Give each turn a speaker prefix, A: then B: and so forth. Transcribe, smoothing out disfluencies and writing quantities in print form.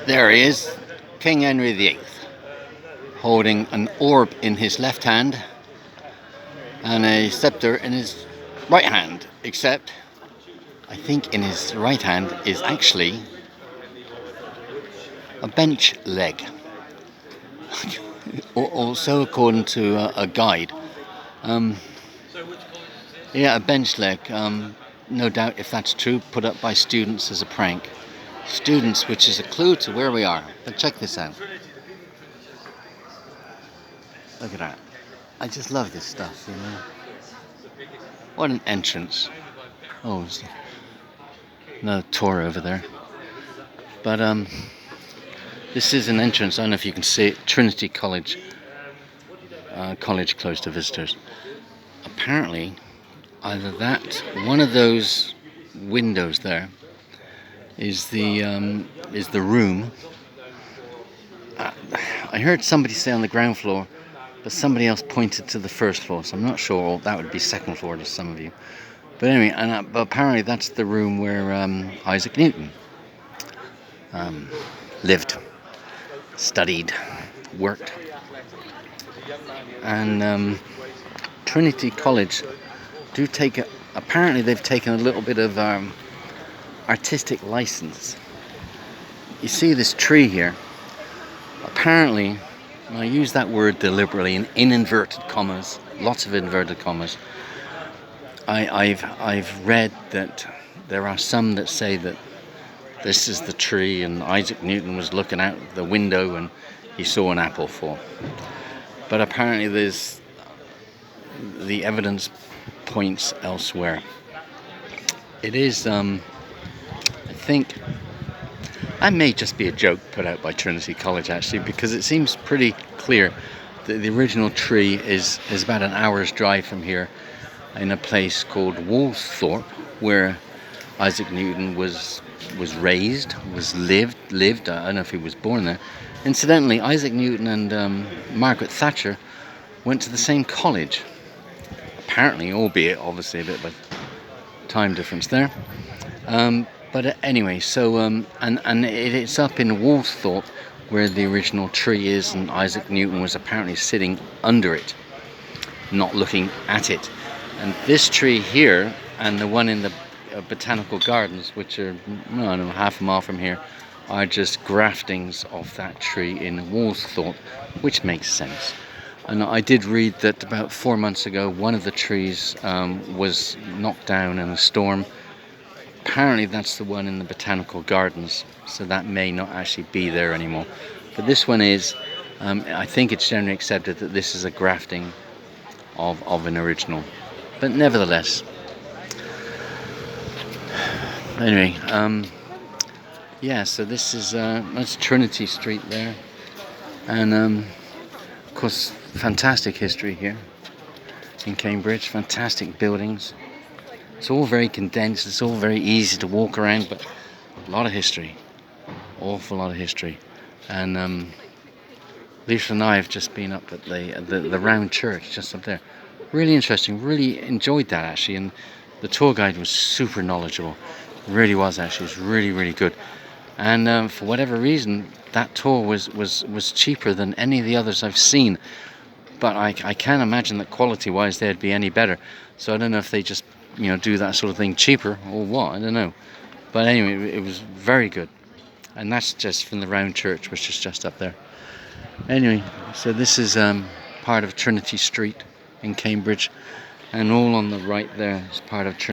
A: There he is, King Henry VIII, holding an orb in his left hand and a scepter in his right hand, except I think in his right hand is actually a bench leg. Also, according to a guide. Yeah, a bench leg. No doubt, if that's true, put up by students as a prank. Students, which is a clue to where we are. But check this out. Look at that. I just love this stuff, you know. What an entrance. Oh, there's another tour over there. But this is an entrance. I don't know if you can see it. Trinity College. College closed to visitors. Apparently, either that, one of those windows there, is the room. I heard somebody say on the ground floor, but somebody else pointed to the first floor, so I'm not sure. That would be second floor to some of you. But anyway, but apparently that's the room where Isaac Newton lived, studied, worked. And Trinity College do take apparently they've taken a little bit of artistic license. You see this tree here? Apparently, and I use that word deliberately in inverted commas, lots of inverted commas. I've read that there are some that say that this is the tree and Isaac Newton was looking out the window and he saw an apple fall. But apparently the evidence points elsewhere. It is, I think, that may just be a joke put out by Trinity College actually, because it seems pretty clear that the original tree is about an hour's drive from here in a place called Woolsthorpe, where Isaac Newton was raised, lived. I don't know if he was born there. Incidentally, Isaac Newton and Margaret Thatcher went to the same college. Apparently, albeit obviously a bit of a time difference there. But anyway, so and it's up in Woolsthorpe where the original tree is, and Isaac Newton was apparently sitting under it, not looking at it. And this tree here and the one in the Botanical Gardens, which are, I don't know, half a mile from here, are just graftings of that tree in Woolsthorpe, which makes sense. And I did read that about 4 months ago, one of the trees was knocked down in a storm. Apparently that's the one in the Botanical Gardens, so that may not actually be there anymore. But this one is, I think it's generally accepted that this is a grafting of an original. But nevertheless, anyway, yeah, so this is, that's Trinity Street there. And of course, fantastic history here in Cambridge, fantastic buildings. It's all very condensed, it's all very easy to walk around, but a lot of history, awful lot of history. And Lisa and I have just been up at the round church just up there. Really interesting, really enjoyed that actually, and the tour guide was super knowledgeable. Really was actually, it was really, really good. And for whatever reason, that tour was cheaper than any of the others I've seen. But I can't imagine that quality-wise they'd be any better. So I don't know if they just, do that sort of thing cheaper or what, I don't know. But anyway, it was very good. And that's just from the round church, which is just up there. Anyway, so this is part of Trinity Street in Cambridge. And all on the right there is part of Trinity.